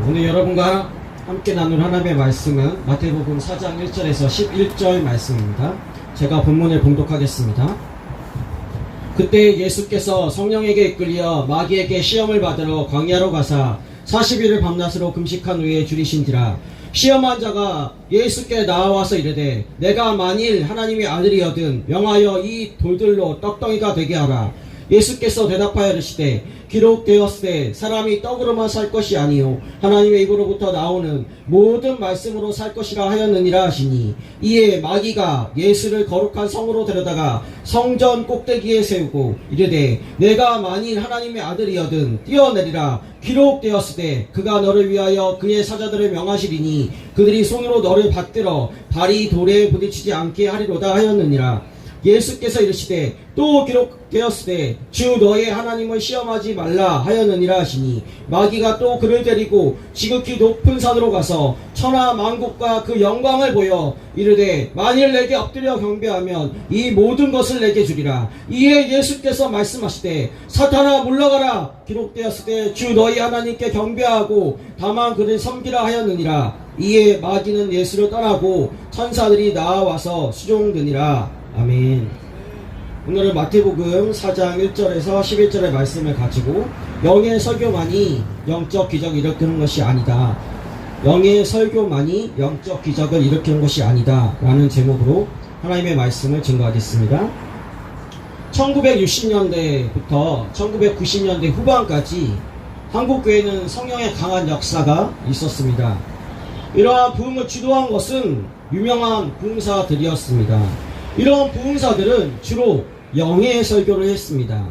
오늘 여러분과 함께 나눌 하나님의 말씀은 마태복음 4장 1절에서 11절 말씀입니다. 제가 본문을 봉독하겠습니다. 그때 예수께서 성령에게 이끌려 마귀에게 시험을 받으러 광야로 가사 40일을 밤낮으로 금식한 후에 줄이신지라. 시험한 자가 예수께 나와서 이르되 내가 만일 하나님의 아들이거든 명하여 이 돌들로 떡덩이가 되게 하라. 예수께서 대답하여 이르시되 기록되었으되 사람이 떡으로만 살 것이 아니요 하나님의 입으로부터 나오는 모든 말씀으로 살 것이라 하였느니라 하시니, 이에 마귀가 예수를 거룩한 성으로 데려다가 성전 꼭대기에 세우고 이르되 내가 만일 하나님의 아들이거든 뛰어내리라. 기록되었으되 그가 너를 위하여 그의 사자들을 명하시리니 그들이 손으로 너를 받들어 발이 돌에 부딪히지 않게 하리로다 하였느니라. 예수께서 이르시되 또 기록되었으되 주 너의 하나님을 시험하지 말라 하였느니라 하시니, 마귀가 또 그를 데리고 지극히 높은 산으로 가서 천하 만국과 그 영광을 보여 이르되 만일 내게 엎드려 경배하면 이 모든 것을 내게 주리라. 이에 예수께서 말씀하시되 사탄아 물러가라. 기록되었으되 주 너희 하나님께 경배하고 다만 그를 섬기라 하였느니라. 이에 마귀는 예수를 떠나고 천사들이 나와서 수종드니라. 아멘. 오늘은 마태복음 4장 1절에서 11절의 말씀을 가지고 영의 설교만이 영적 기적을 일으키는 것이 아니다. 영의 설교만이 영적 기적을 일으키는 것이 아니다 라는 제목으로 하나님의 말씀을 증거하겠습니다. 1960년대부터 1990년대 후반까지 한국교회는 성령의 강한 역사가 있었습니다. 이러한 부흥을 주도한 것은 유명한 부흥사들이었습니다. 이런 부흥사들은 주로 영의 설교를 했습니다.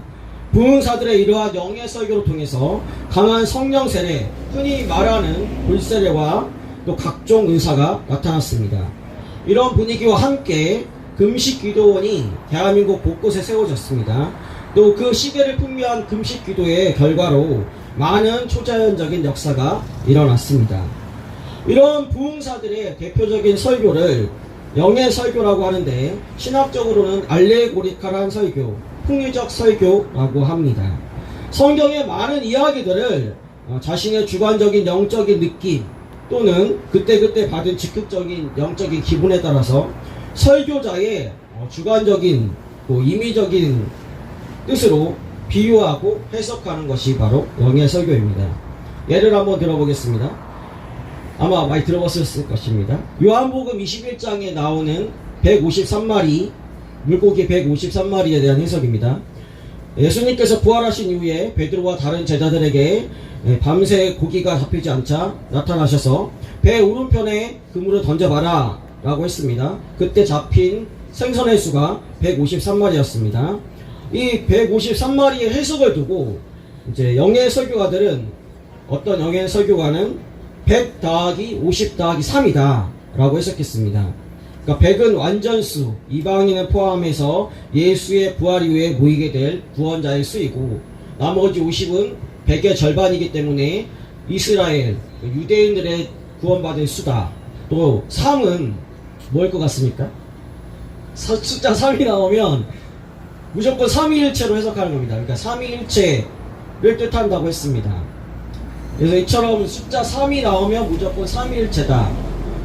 부흥사들의 이러한 영의 설교를 통해서 강한 성령 세례, 흔히 말하는 불세례와 또 각종 은사가 나타났습니다. 이런 분위기와 함께 금식 기도원이 대한민국 곳곳에 세워졌습니다. 또 그 시대를 풍미한 금식 기도의 결과로 많은 초자연적인 역사가 일어났습니다. 이런 부흥사들의 대표적인 설교를 영의 설교라고 하는데, 신학적으로는 알레고리칼한 설교, 풍유적 설교라고 합니다. 성경의 많은 이야기들을 자신의 주관적인 영적인 느낌 또는 그때그때 받은 즉흥적인 영적인 기분에 따라서 설교자의 주관적인 임의적인 뜻으로 비유하고 해석하는 것이 바로 영의 설교입니다. 예를 한번 들어보겠습니다. 아마 많이 들어봤을 것입니다. 요한복음 21장에 나오는 153마리, 물고기 153마리에 대한 해석입니다. 예수님께서 부활하신 이후에 베드로와 다른 제자들에게 밤새 고기가 잡히지 않자 나타나셔서 배 오른편에 그물을 던져봐라 라고 했습니다. 그때 잡힌 생선의 수가 153마리였습니다. 이 153마리의 해석을 두고 이제 영의 설교가들은, 어떤 영의 설교가는 100 더하기 50 더하기 3이다 라고 해석했습니다. 그러니까 100은 완전수, 이방인을 포함해서 예수의 부활 이후에 모이게 될 구원자의 수이고, 나머지 50은 100의 절반이기 때문에 이스라엘, 유대인들의 구원받을 수다. 또 3은 뭐일 것 같습니까? 숫자 3이 나오면 무조건 삼위일체로 해석하는 겁니다. 그러니까 삼위일체를 뜻한다고 했습니다. 그래서 이처럼 숫자 3이 나오면 무조건 삼위일체다,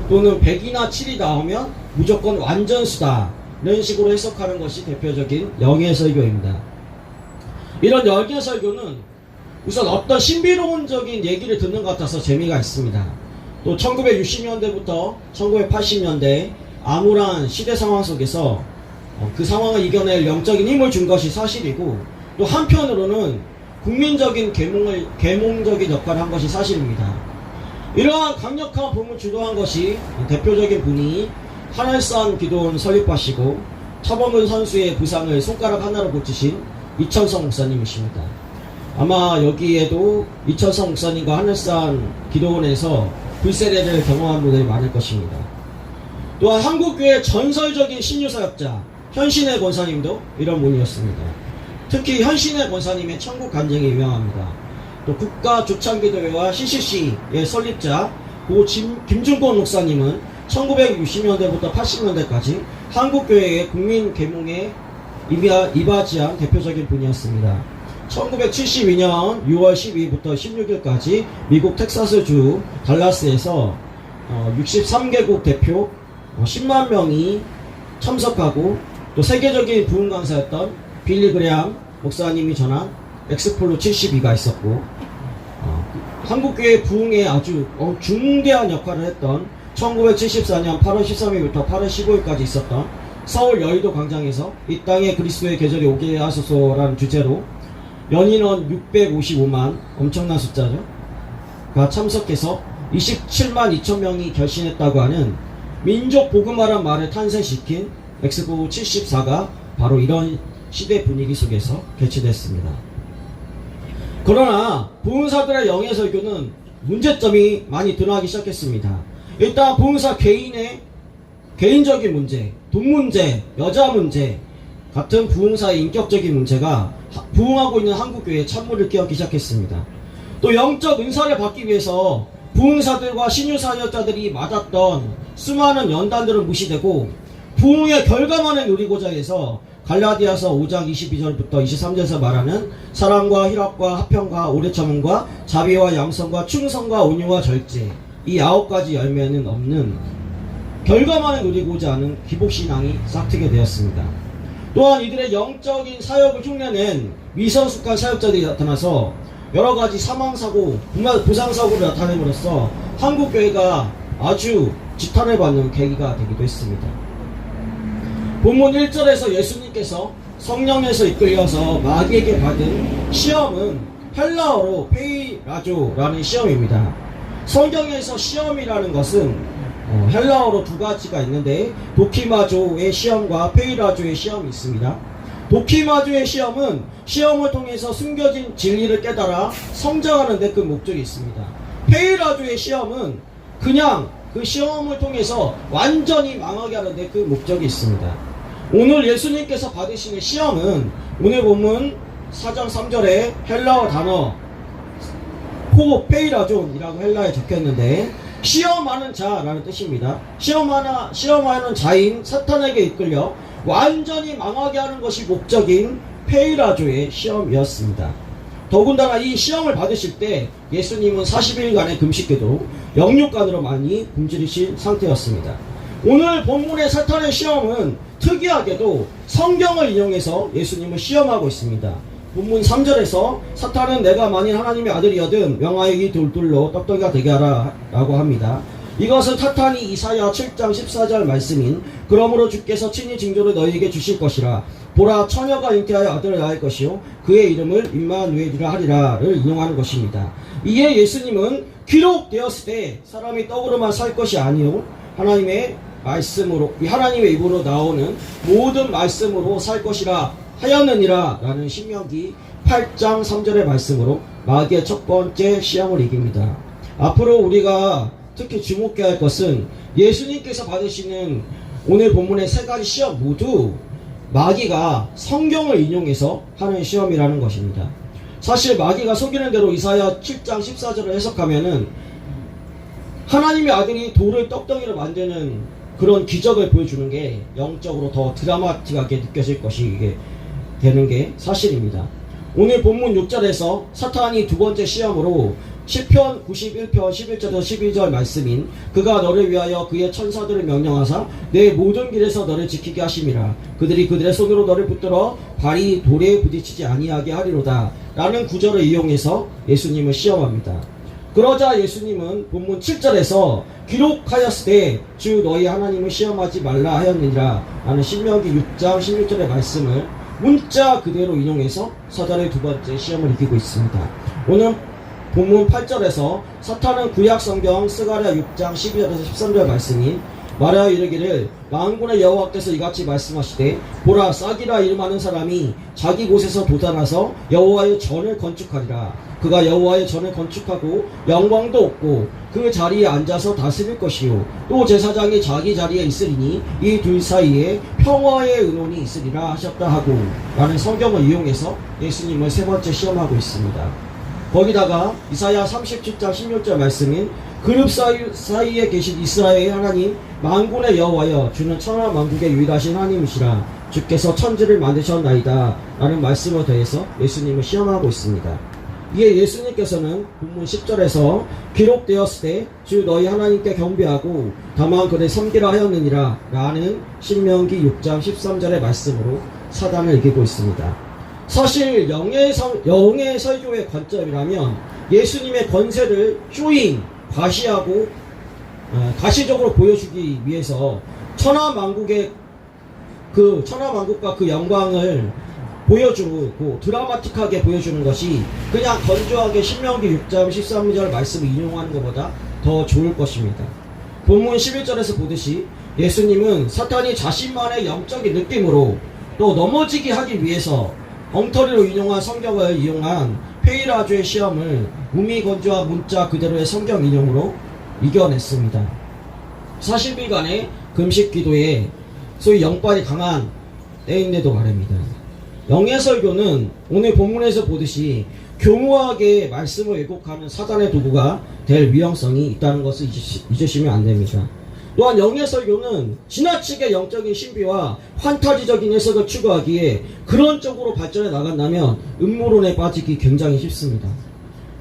또는 100이나 7이 나오면 무조건 완전수다, 이런 식으로 해석하는 것이 대표적인 영의 설교입니다. 이런 영의 설교는 우선 어떤 신비로운적인 얘기를 듣는 것 같아서 재미가 있습니다. 또 1960년대부터 1980년대 암울한 시대 상황 속에서 그 상황을 이겨낼 영적인 힘을 준 것이 사실이고, 또 한편으로는 국민적인 계몽적인 역할을 한 것이 사실입니다. 이러한 강력한 부흥을 주도한 것이 대표적인 분이 하늘산 기도원 설립하시고 차범근 선수의 부상을 손가락 하나로 고치신 이천성 목사님이십니다. 아마 여기에도 이천성 목사님과 하늘산 기도원에서 불세례를 경험한 분들이 많을 것입니다. 또한 한국교회의 전설적인 신유사역자 현신의 권사님도 이런 분이었습니다. 특히 현신의 권사님의 천국 간증이 유명합니다. 또 국가조창기도회와 CCC의 설립자 김준권 목사님은 1960년대부터 80년대까지 한국교회의 국민 계몽에 이바지한 대표적인 분이었습니다. 1972년 6월 12일부터 16일까지 미국 텍사스주 달라스에서 63개국 대표 10만 명이 참석하고 또 세계적인 부흥 강사였던 빌리 그레함 목사님이 전한 엑스폴로 72가 있었고, 한국교회 부흥에 아주 중대한 역할을 했던 1974년 8월 13일부터 8월 15일까지 있었던 서울 여의도 광장에서 이 땅에 그리스도의 계절이 오게 하소서라는 주제로 연인원 655만, 엄청난 숫자죠, 가 참석해서 27만 2천 명이 결신했다고 하는 민족 복음화란 말을 탄생시킨 엑스포 74가 바로 이런 시대 분위기 속에서 개최됐습니다. 그러나 부흥사들의 영의 설교는 문제점이 많이 드러나기 시작했습니다. 일단 부흥사 개인의 개인적인 문제, 돈 문제, 여자 문제 같은 부흥사의 인격적인 문제가 부흥하고 있는 한국교회에 찬물을 끼얹기 시작했습니다. 또 영적 은사를 받기 위해서 부흥사들과 신유사역자들이 맞았던 수많은 연단들은 무시되고 부흥의 결과만을 누리고자 해서 갈라디아서 5장 22절부터 23절에서 말하는 사랑과 희락과 화평과 오래 참음과 자비와 양성과 충성과 온유와 절제, 이 9가지 열매는 없는 결과만을 누리고자 하는 기복신앙이 싹트게 되었습니다. 또한 이들의 영적인 사역을 흉내낸 미성숙한 사역자들이 나타나서 여러가지 사망사고, 부상사고를 나타냄으로써 한국교회가 아주 지탄을 받는 계기가 되기도 했습니다. 본문 1절에서 예수님께서 성령에서 이끌려서 마귀에게 받은 시험은 헬라어로 페이라조라는 시험입니다. 성경에서 시험이라는 것은 헬라어로 두 가지가 있는데 도키마조의 시험과 페이라조의 시험이 있습니다. 도키마조의 시험은 시험을 통해서 숨겨진 진리를 깨달아 성장하는 데 그 목적이 있습니다. 페이라조의 시험은 그냥 그 시험을 통해서 완전히 망하게 하는 데 그 목적이 있습니다. 오늘 예수님께서 받으시는 시험은 오늘 본문 4장 3절에 헬라어 단어 페이라존이라고 헬라에 적혀있는데 시험하는 자라는 뜻입니다. 시험하는 자인 사탄에게 이끌려 완전히 망하게 하는 것이 목적인 페이라조의 시험이었습니다. 더군다나 이 시험을 받으실 때 예수님은 40일간의 금식기도 영육간으로 많이 굶주리신 상태였습니다. 오늘 본문의 사탄의 시험은 특이하게도 성경을 인용해서 예수님을 시험하고 있습니다. 본문 3절에서 사탄은 내가 만일 하나님의 아들이거든 명하여 이 돌들로 떡떡이가 되게 하라 라고 합니다. 이것은 사탄이 이사야 7장 14절 말씀인 그러므로 주께서 친히 징조를 너희에게 주실 것이라 보라 처녀가 잉태하여 아들을 낳을 것이요 그의 이름을 임마누엘이라 하리라를 인용하는 것입니다. 이에 예수님은 기록되었을 때 사람이 떡으로만 살 것이 아니요 하나님의 말씀으로, 하나님의 입으로 나오는 모든 말씀으로 살 것이라 하였느니라 라는 신명기 8장 3절의 말씀으로 마귀의 첫 번째 시험을 이깁니다. 앞으로 우리가 특히 주목해야 할 것은 예수님께서 받으시는 오늘 본문의 세 가지 시험 모두 마귀가 성경을 인용해서 하는 시험이라는 것입니다. 사실 마귀가 속이는 대로 이사야 7장 14절을 해석하면은 하나님의 아들이 돌을 떡덩이로 만드는 그런 기적을 보여주는 게 영적으로 더 드라마틱하게 느껴질 것이 이게 되는 게 사실입니다. 오늘 본문 6절에서 사탄이 두 번째 시험으로 시편 91편 11절에서 12절 말씀인 그가 너를 위하여 그의 천사들을 명령하사 내 모든 길에서 너를 지키게 하심이라 그들이 그들의 손으로 너를 붙들어 발이 돌에 부딪히지 아니하게 하리로다 라는 구절을 이용해서 예수님을 시험합니다. 그러자 예수님은 본문 7절에서 기록하였을 때 주 너희 하나님을 시험하지 말라 하였느니라 라는 신명기 6장 16절의 말씀을 문자 그대로 인용해서 사단의 두 번째 시험을 이기고 있습니다. 오늘 본문 8절에서 사탄은 구약성경 스가랴 6장 12절에서 13절 말씀인 말하여 이르기를 만군의 여호와께서 이같이 말씀하시되 보라 싹이라 이름하는 사람이 자기 곳에서 돋아나서 여호와의 전을 건축하리라. 그가 여호와의 전을 건축하고 영광도 없고 그 자리에 앉아서 다스릴 것이요 또 제사장이 자기 자리에 있으리니 이 둘 사이에 평화의 의논이 있으리라 하셨다 하고 라는 성경을 이용해서 예수님을 세 번째 시험하고 있습니다. 거기다가 이사야 37장 16절 말씀인 그룹 사이에 계신 이스라엘의 하나님 만군의 여호와여 주는 천하 만국의 유일하신 하나님이시라 주께서 천지를 만드셨나이다 라는 말씀을 더해서 예수님을 시험하고 있습니다. 이에 예수님께서는 본문 10절에서 기록되었을 때 주 너희 하나님께 경배하고 다만 그를 섬기라 하였느니라 라는 신명기 6장 13절의 말씀으로 사단을 이기고 있습니다. 사실 영의 설교의 관점이라면 예수님의 권세를 쇼잉, 과시하고 가시적으로 보여주기 위해서 천하만국과 그 영광을 보여주고 드라마틱하게 보여주는 것이 그냥 건조하게 신명기 6장 13절 말씀을 인용하는 것보다 더 좋을 것입니다. 본문 11절에서 보듯이 예수님은 사탄이 자신만의 영적인 느낌으로 또 넘어지게 하기 위해서 엉터리로 인용한 성경을 이용한 페이라주의 시험을 무미건조한 문자 그대로의 성경 인용으로 이겨냈습니다. 40일간의 금식 기도에 소위 영빨이 강한 때인데도 말입니다. 영의 설교는 오늘 본문에서 보듯이 교묘하게 말씀을 왜곡하는 사단의 도구가 될 위험성이 있다는 것을 잊으시면 안 됩니다. 또한 영의 설교는 지나치게 영적인 신비와 판타지적인 해석을 추구하기에 그런 쪽으로 발전해 나간다면 음모론에 빠지기 굉장히 쉽습니다.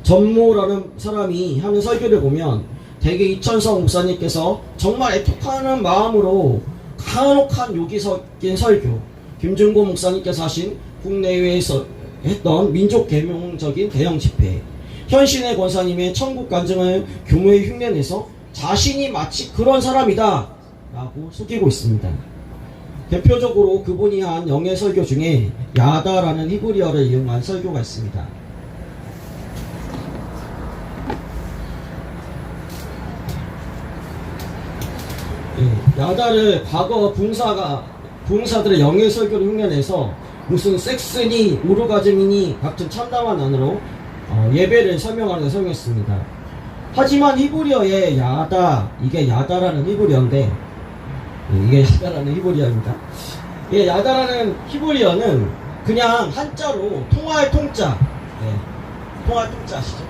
전모라는 사람이 하는 설교를 보면 대개 이천성 목사님께서 정말 애통하는 마음으로 간혹한 욕이 섞인 설교, 김준고 목사님께서 하신 국내외에서 했던 민족 계몽적인 대형 집회, 현신의 권사님의 천국 간증을 교묘히 흉내내서 자신이 마치 그런 사람이다 라고 속이고 있습니다. 대표적으로 그분이 한 영의 설교 중에 야다라는 히브리어를 이용한 설교가 있습니다. 야다를 과거 부흥사들의 영의 설교를 흉내내서 무슨 섹스니 오르가즘이니 같은 참담한 언어로 예배를 설명하는 걸 설명했습니다. 하지만 히브리어의 야다, 이게 야다라는 히브리어인데, 이게 야다라는 히브리어입니다. 이 야다라는 히브리어는 그냥 한자로 통할 통자, 통할 통자 아시죠?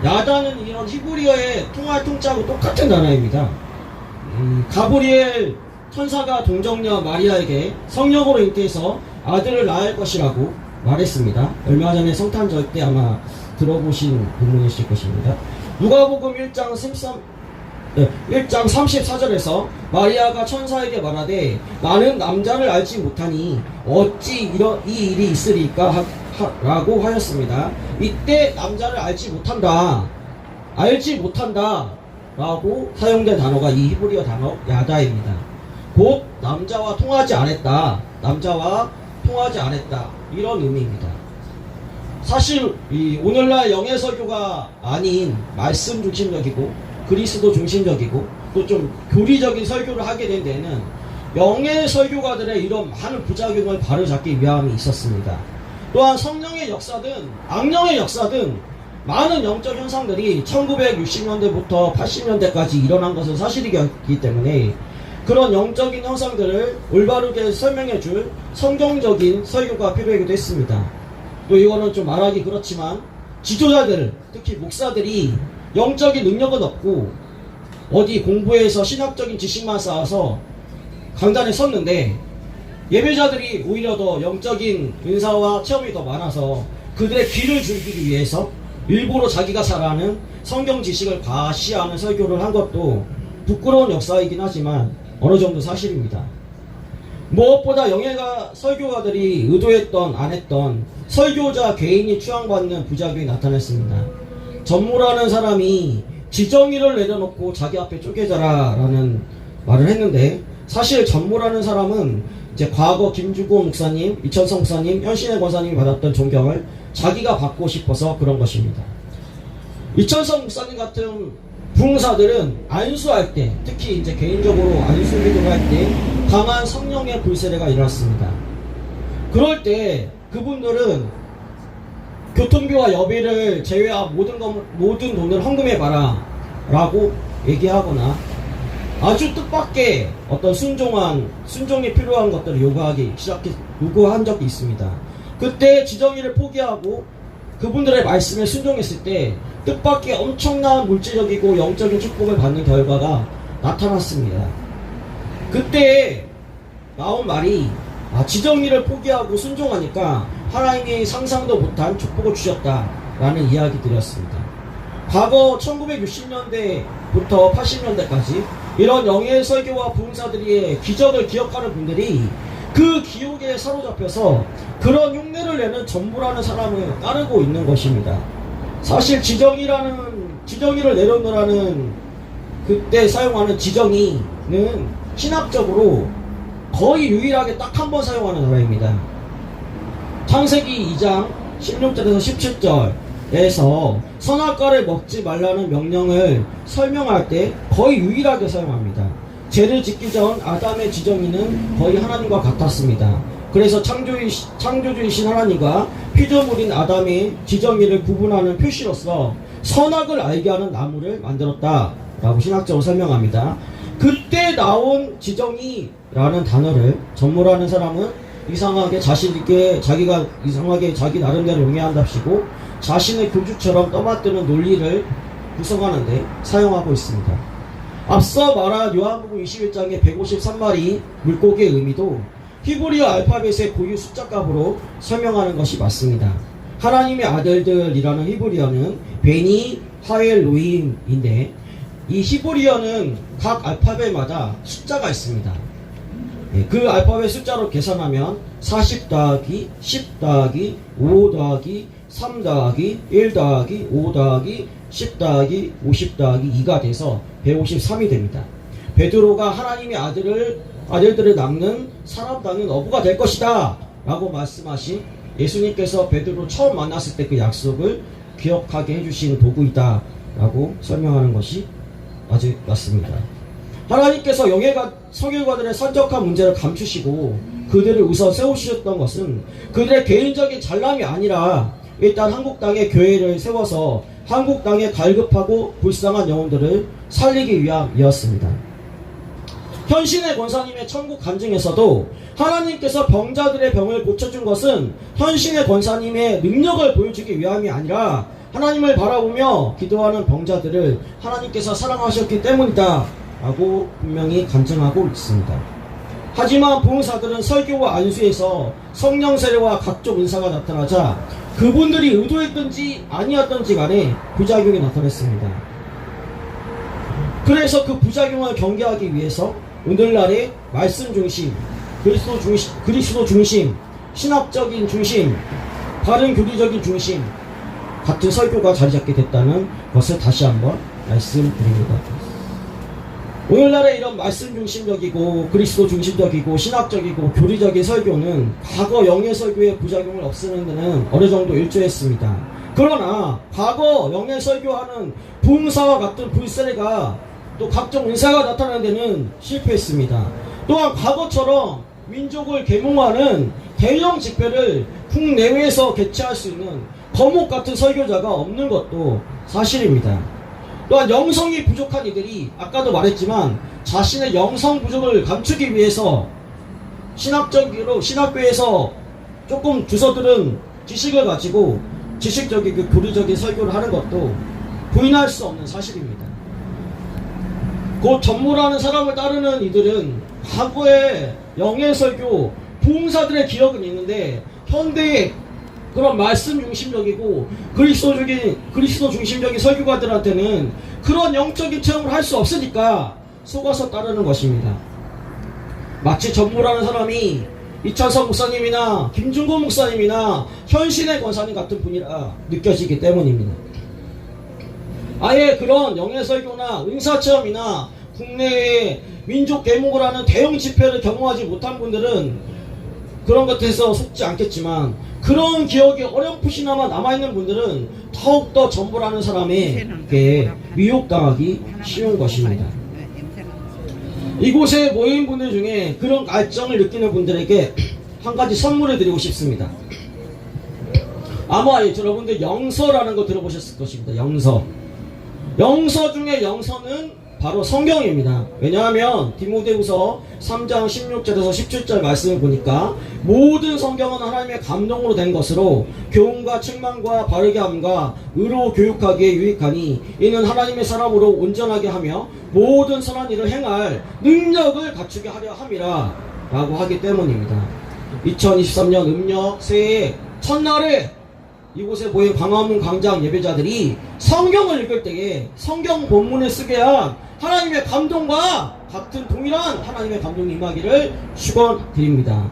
야다는 이런 히브리어의 통할 통자하고 똑같은 단어입니다. 가브리엘 천사가 동정녀 마리아에게 성령으로 잉태해서 아들을 낳을 것이라고 말했습니다. 얼마 전에 성탄절 때 아마 들어보신 본문이실 것입니다. 누가복음 1장 34절에서 마리아가 천사에게 말하되 나는 남자를 알지 못하니 어찌 이 일이 있으리까 라고 하였습니다. 이때 남자를 알지 못한다 라고 사용된 단어가 이 히브리어 단어 야다입니다. 곧 남자와 통하지 않았다 이런 의미입니다. 사실 오늘날 영의 설교가 아닌 말씀 중심적이고 그리스도 중심적이고 또 좀 교리적인 설교를 하게 된 데에는 영의 설교가들의 이런 많은 부작용을 바로잡기 위함이 있었습니다. 또한 성령의 역사든 악령의 역사든 많은 영적 현상들이 1960년대부터 80년대까지 일어난 것은 사실이기 때문에 그런 영적인 현상들을 올바르게 설명해줄 성경적인 설교가 필요하기도 했습니다. 또 이거는 좀 말하기 그렇지만 지도자들, 특히 목사들이 영적인 능력은 없고 어디 공부해서 신학적인 지식만 쌓아서 강단에 섰는데 예배자들이 오히려 더 영적인 은사와 체험이 더 많아서 그들의 귀를 줄이기 위해서 일부러 자기가 잘하는 성경 지식을 과시하는 설교를 한 것도 부끄러운 역사이긴 하지만 어느 정도 사실입니다. 무엇보다 영예가 설교가들이 의도했던 안 했던 설교자 개인이 추앙받는 부작용이 나타났습니다. 전무라는 사람이 지정의를 내려놓고 자기 앞에 쪼개져라 라는 말을 했는데 사실 전무라는 사람은 이제 과거 김주고 목사님, 이천성 목사님, 현신의 권사님이 받았던 존경을 자기가 받고 싶어서 그런 것입니다. 이천성 목사님 같은 부흥사들은 안수할 때, 특히 이제 개인적으로 안수 기도를 할 때 강한 성령의 불세례가 일어났습니다. 그럴 때 그분들은 교통비와 여비를 제외한 모든 돈을 헌금해봐라 라고 얘기하거나 아주 뜻밖의 어떤 순종이 필요한 것들을 요구한 적이 있습니다. 그때 지정의를 포기하고 그분들의 말씀에 순종했을 때 뜻밖의 엄청난 물질적이고 영적인 축복을 받는 결과가 나타났습니다. 그때 나온 말이 지정의를 포기하고 순종하니까 하나님이 상상도 못한 축복을 주셨다라는 이야기들이었습니다. 과거 1960년대부터 80년대까지 이런 영예 설교와 부흥사들의 기적을 기억하는 분들이 그 기옥에 사로잡혀서 그런 흉내를 내는 전부라는 사람을 따르고 있는 것입니다. 사실 지정의를 내려놓으라는 그때 사용하는 지정의는 신학적으로 거의 유일하게 딱 한 번 사용하는 단어입니다. 창세기 2장 16절에서 17절에서 선악과를 먹지 말라는 명령을 설명할 때 거의 유일하게 사용합니다. 죄를 짓기 전 아담의 지정의는 거의 하나님과 같았습니다. 그래서 창조주이신 하나님과 피조물인 아담의 지정의를 구분하는 표시로서 선악을 알게 하는 나무를 만들었다라고 신학적으로 설명합니다. 그때 나온 지정의라는 단어를 전무라는 사람은 이상하게 자기가 이상하게 자기 나름대로 용해한답시고 자신의 교주처럼 떠받드는 논리를 구성하는데 사용하고 있습니다. 앞서 말한 요한복음 21장의 153마리 물고기의 의미도 히브리어 알파벳의 고유 숫자 값으로 설명하는 것이 맞습니다. 하나님의 아들들이라는 히브리어는 베니 하엘로임인데 이 히브리어는 각 알파벳마다 숫자가 있습니다. 그 알파벳 숫자로 계산하면 40 더하기 10 더하기 5 더하기 3 더하기 1 더하기 5 더하기 10 더하기 50 더하기 2가 돼서 153이 됩니다. 베드로가 하나님의 아들들을 낳는 사람다운 어부가 될 것이다 라고 말씀하신 예수님께서 베드로 처음 만났을 때 그 약속을 기억하게 해주신 도구이다 라고 설명하는 것이 아주 맞습니다. 하나님께서 성결과들의 산적한 문제를 감추시고 그들을 우선 세우셨던 것은 그들의 개인적인 잘남이 아니라 일단 한국 땅에 교회를 세워서 한국 땅에 갈급하고 불쌍한 영혼들을 살리기 위함이었습니다. 현신의 권사님의 천국 간증에서도 하나님께서 병자들의 병을 고쳐준 것은 현신의 권사님의 능력을 보여주기 위함이 아니라 하나님을 바라보며 기도하는 병자들을 하나님께서 사랑하셨기 때문이다 라고 분명히 간증하고 있습니다. 하지만 부흥사들은 설교와 안수에서 성령 세례와 각종 은사가 나타나자 그분들이 의도했든지 아니었든지 간에 부작용이 나타났습니다. 그래서 그 부작용을 경계하기 위해서 오늘날의 말씀 중심, 그리스도 중심, 신학적인 중심, 바른 교리적인 중심 같은 설교가 자리잡게 됐다는 것을 다시 한번 말씀드립니다. 오늘날의 이런 말씀 중심적이고 그리스도 중심적이고 신학적이고 교리적인 설교는 과거 영예 설교의 부작용을 없애는 데는 어느 정도 일조했습니다. 그러나 과거 영예 설교하는 부흥사와 같은 불세례가 또 각종 은사가 나타나는 데는 실패했습니다. 또한 과거처럼 민족을 계몽하는 대형 집회를 국내외에서 개최할 수 있는 거목 같은 설교자가 없는 것도 사실입니다. 또한 영성이 부족한 이들이 아까도 말했지만 자신의 영성 부족을 감추기 위해서 신학교에서 조금 주서들은 지식을 가지고 지식적이고 교리적인 설교를 하는 것도 부인할 수 없는 사실입니다. 곧 전무라는 사람을 따르는 이들은 과거의 영예 설교, 부흥사들의 기억은 있는데 현대의 그런 말씀 중심적이고 그리스도 중심적인 설교가들한테는 그런 영적인 체험을 할 수 없으니까 속아서 따르는 것입니다. 마치 전무라는 사람이 이찬석 목사님이나 김중곤 목사님이나 현신의 권사님 같은 분이라 느껴지기 때문입니다. 아예 그런 영예 설교나 은사 체험이나 국내에 민족 계몽을 하는 대형 집회를 경험하지 못한 분들은 그런 것에서 속지 않겠지만 그런 기억이 어렴풋이나마 남아있는 분들은 더욱더 전부라는 사람에게 미혹당하기 쉬운 것입니다. 이곳에 모인 분들 중에 그런 갈증을 느끼는 분들에게 한 가지 선물을 드리고 싶습니다. 아마 여러분들 영서라는 거 들어보셨을 것입니다. 영서 중에 영서는 바로 성경입니다. 왜냐하면 디모데후서 3장 16절에서 17절 말씀을 보니까 모든 성경은 하나님의 감동으로 된 것으로 교훈과 책망과 바르게 함과 의로 교육하기에 유익하니 이는 하나님의 사람으로 온전하게 하며 모든 선한 일을 행할 능력을 갖추게 하려 함이라 라고 하기 때문입니다. 2023년 음력 새해 첫날에 이곳에 모인 광화문 광장 예배자들이 성경을 읽을 때에 성경 본문을 쓰게 한 하나님의 감동과 같은 동일한 하나님의 감동이 임하기를 축원드립니다.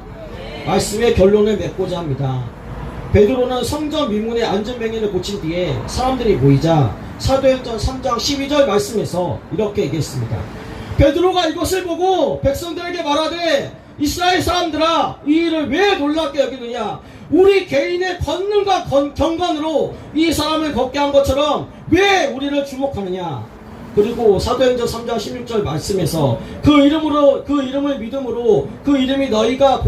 말씀의 결론을 맺고자 합니다. 베드로는 성전 미문의 안전뱅이를 고친 뒤에 사람들이 모이자 사도행전 3장 12절 말씀에서 이렇게 얘기했습니다. 베드로가 이것을 보고 백성들에게 말하되 이스라엘 사람들아, 이 일을 왜 놀랍게 여기느냐? 우리 개인의 권능과 경건으로 이 사람을 걷게 한 것처럼 왜 우리를 주목하느냐? 그리고 사도행전 3장 16절 말씀에서 그 이름을 믿음으로 그 이름이 너희가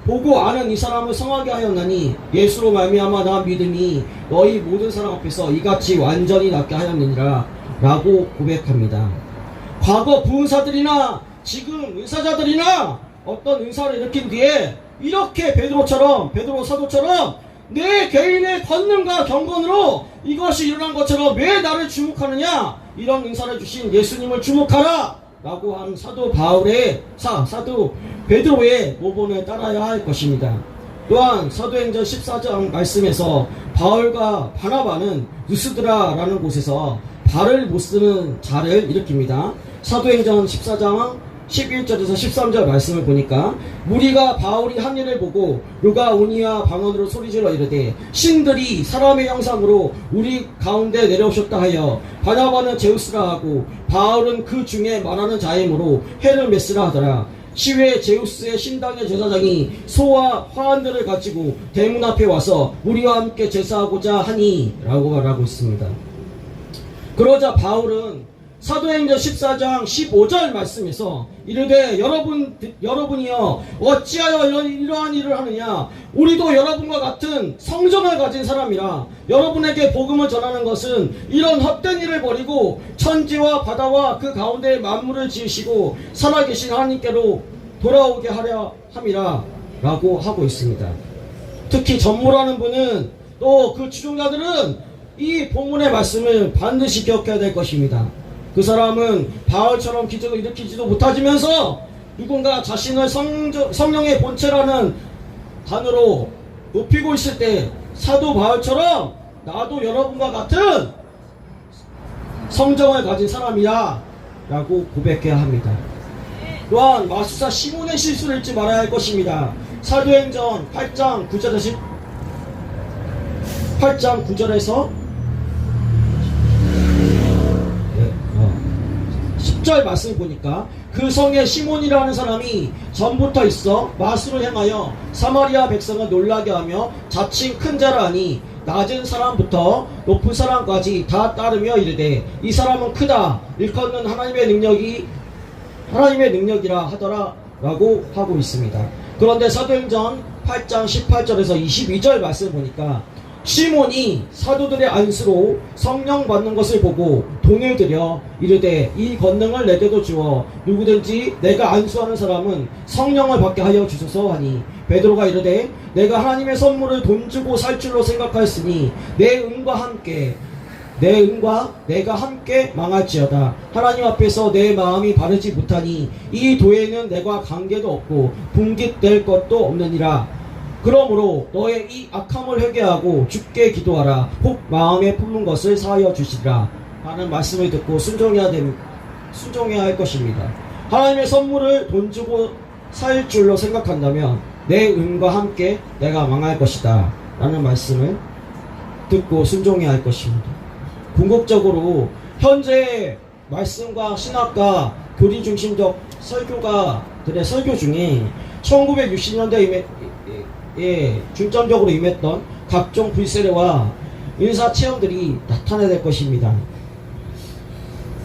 보고 아는 이 사람을 성하게 하였나니 예수로 말미암아 나 믿음이 너희 모든 사람 앞에서 이같이 완전히 낫게 하였느니라 라고 고백합니다. 과거 부흥사들이나 지금 은사자들이나 어떤 은사를 일으킨 뒤에 이렇게 베드로 사도처럼 내 개인의 권능과 경건으로 이것이 일어난 것처럼 왜 나를 주목하느냐? 이런 은사를 주신 예수님을 주목하라 라고 하는 사도 베드로의 모본을 따라야 할 것입니다. 또한 사도행전 14장 말씀에서 바울과 바나바는 누스드라라는 곳에서 발을 못 쓰는 자를 일으킵니다. 사도행전 14장 11절에서 13절 말씀을 보니까 무리가 바울이 한 일을 보고 루가오니아 방언으로 소리질러 이르되 신들이 사람의 형상으로 우리 가운데 내려오셨다 하여 바나바는 제우스라 하고 바울은 그 중에 말하는 자이므로 헤르메스라 하더라. 시외 제우스의 신당의 제사장이 소와 화환들을 가지고 대문 앞에 와서 우리와 함께 제사하고자 하니 라고 말하고 있습니다. 그러자 바울은 사도행전 14장 15절 말씀에서 이르되 여러분이여 어찌하여 이러한 일을 하느냐? 우리도 여러분과 같은 성정을 가진 사람이라. 여러분에게 복음을 전하는 것은 이런 헛된 일을 버리고 천지와 바다와 그 가운데 만물을 지으시고 살아계신 하나님께로 돌아오게 하려 함이라 라고 하고 있습니다. 특히 전무라는 분은 또 그 추종자들은 이 본문의 말씀을 반드시 기억해야 될 것입니다. 그 사람은 바울처럼 기적을 일으키지도 못하면서 누군가 자신을 성령의 본체라는 단어로 높이고 있을 때 사도 바울처럼 나도 여러분과 같은 성정을 가진 사람이야 라고 고백해야 합니다. 또한 마술사 시몬의 실수를 잊지 말아야 할 것입니다. 사도행전 8장 9절에서 10절 말씀을 보니까 그 성에 시몬이라는 사람이 전부터 있어 마술을 행하여 사마리아 백성을 놀라게 하며 자칭 큰 자라 하니 낮은 사람부터 높은 사람까지 다 따르며 이르되 이 사람은 크다 일컫는 하나님의 능력이라 하더라 라고 하고 있습니다. 그런데 사도행전 8장 18절에서 22절 말씀을 보니까 시몬이 사도들의 안수로 성령 받는 것을 보고 돈을 들여 이르되 이 권능을 내게도 주어 누구든지 내가 안수하는 사람은 성령을 받게 하여 주소서 하니 베드로가 이르되 내가 하나님의 선물을 돈 주고 살 줄로 생각하였으니 내 은과 내가 함께 망할지어다. 하나님 앞에서 내 마음이 바르지 못하니 이 도에는 내가 관계도 없고 분깃될 것도 없느니라. 그러므로 너의 이 악함을 회개하고 주께 기도하라. 혹 마음에 품은 것을 사하여 주시리라 하는 말씀을 듣고 순종해야 할 것입니다. 하나님의 선물을 돈 주고 살 줄로 생각한다면 내 은과 함께 내가 망할 것이다 라는 말씀을 듣고 순종해야 할 것입니다. 궁극적으로 현재 말씀과 신학과 교리 중심적 설교가들의 설교 중에 1960년대에 중점적으로 임했던 각종 불세례와 은사 체험들이 나타나야 될 것입니다.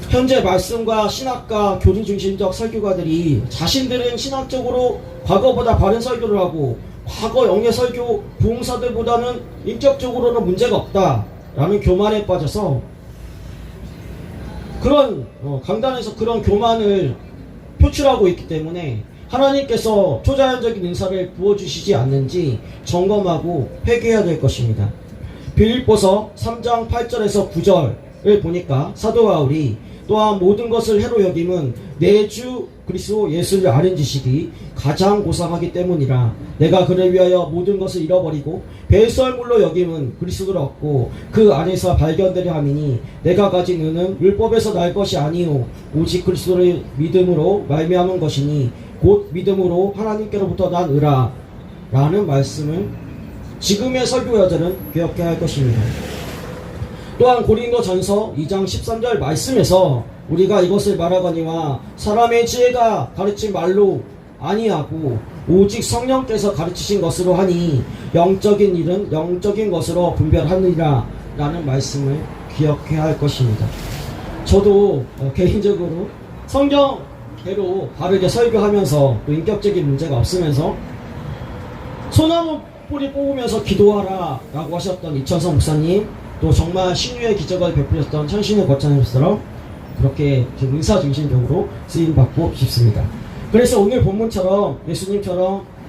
현재 말씀과 신학과 교리 중심적 설교가들이 자신들은 신학적으로 과거보다 바른 설교를 하고 과거 영예 설교 부흥사들보다는 인격적으로는 문제가 없다라는 교만에 빠져서 그런 강단에서 그런 교만을 표출하고 있기 때문에 하나님께서 초자연적인 은사를 부어주시지 않는지 점검하고 회개해야 될 것입니다. 빌립보서 3장 8절에서 9절 보니까 사도 바울이 또한 모든 것을 해로 여김은 내 주 그리스도 예수를 아는 지식이 가장 고상하기 때문이라. 내가 그를 위하여 모든 것을 잃어버리고 배설물로 여김은 그리스도를 얻고 그 안에서 발견되려 함이니 내가 가진 의는 율법에서 날 것이 아니요 오직 그리스도를 믿음으로 말미암은 것이니 곧 믿음으로 하나님께로부터 난 의라. 라는 말씀을 지금의 설교자들은 기억해야 할 것입니다. 또한 고린도전서 2장 13절 말씀에서 우리가 이것을 말하거니와 사람의 지혜가 가르친 말로 아니하고 오직 성령께서 가르치신 것으로 하니 영적인 일은 영적인 것으로 분별하느니라. 라는 말씀을 기억해야 할 것입니다. 저도 개인적으로 성경대로 바르게 설교하면서 또 인격적인 문제가 없으면서 소나무 뿌리 뽑으면서 기도하라 라고 하셨던 이천성 목사님, 또 정말 신유의 기적을 베푸셨던 천신의 거창님처럼 그렇게 좀 의사중심적으로 쓰임받고 싶습니다. 그래서 오늘 본문처럼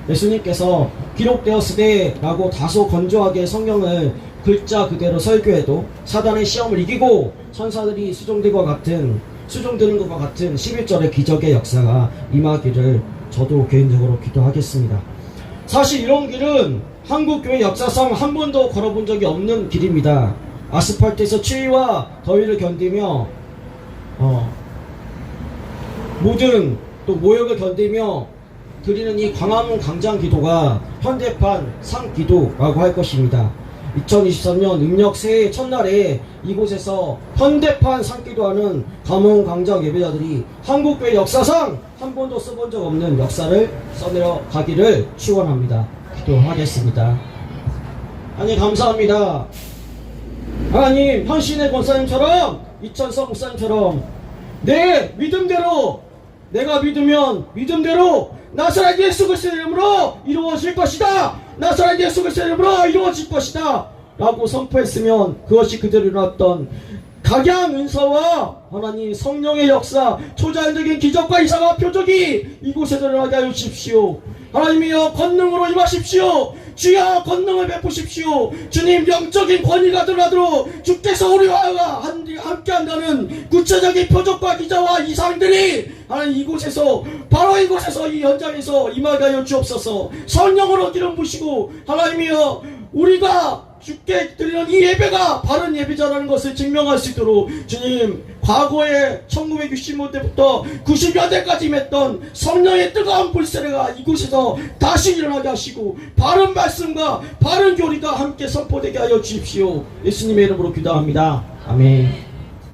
예수님께서 기록되었으되 라고 다소 건조하게 성경을 글자 그대로 설교해도 사단의 시험을 이기고 천사들이 수종되는 것 같은 11절의 기적의 역사가 임하기를 저도 개인적으로 기도하겠습니다. 사실 이런 길은 한국교회 역사상 한 번도 걸어본 적이 없는 길입니다. 아스팔트에서 추위와 더위를 견디며 모든 또 모욕을 견디며 드리는 이 광화문 광장 기도가 현대판 상기도라고 할 것입니다. 2023년 음력 새해 첫날에 이곳에서 현대판 상기도하는 광화문 광장 예배자들이 한국교회 역사상 한 번도 써본 적 없는 역사를 써내려 가기를 축원합니다. 기도하겠습니다. 하나님 감사합니다. 하나님 현신의 권사님처럼 이천성 목사님처럼 내 믿음대로 내가 믿으면 믿음대로 나사렛 예수 그리스도의 이름으로 이루어질 것이다. 나사렛 예수 그리스도의 이름으로 이루어질 것이다 라고 선포했으면 그것이 그대로 일어났던 각양 은사와 하나님 성령의 역사, 초자연적인 기적과 이상과 표적이 이곳에 일어나게 하여 주십시오. 하나님이여 권능으로 임하십시오. 주여 권능을 베푸십시오. 주님 영적인 권위가 들어도 주께서 우리와 함께한다는 구체적인 표적과 기적과 이상들이 하나님 이곳에서 바로 이곳에서 이 현장에서 임하게 하여 주옵소서. 성령으로 기름 부시고 하나님이여 우리가 주께 드리는 이 예배가 바른 예배자라는 것을 증명할 수 있도록 주님 과거에 1960년대부터 90년대까지 맺던 성령의 뜨거운 불세례가 이곳에서 다시 일어나게 하시고 바른 말씀과 바른 교리가 함께 선포되게 하여 주십시오. 예수님의 이름으로 기도합니다. 아멘.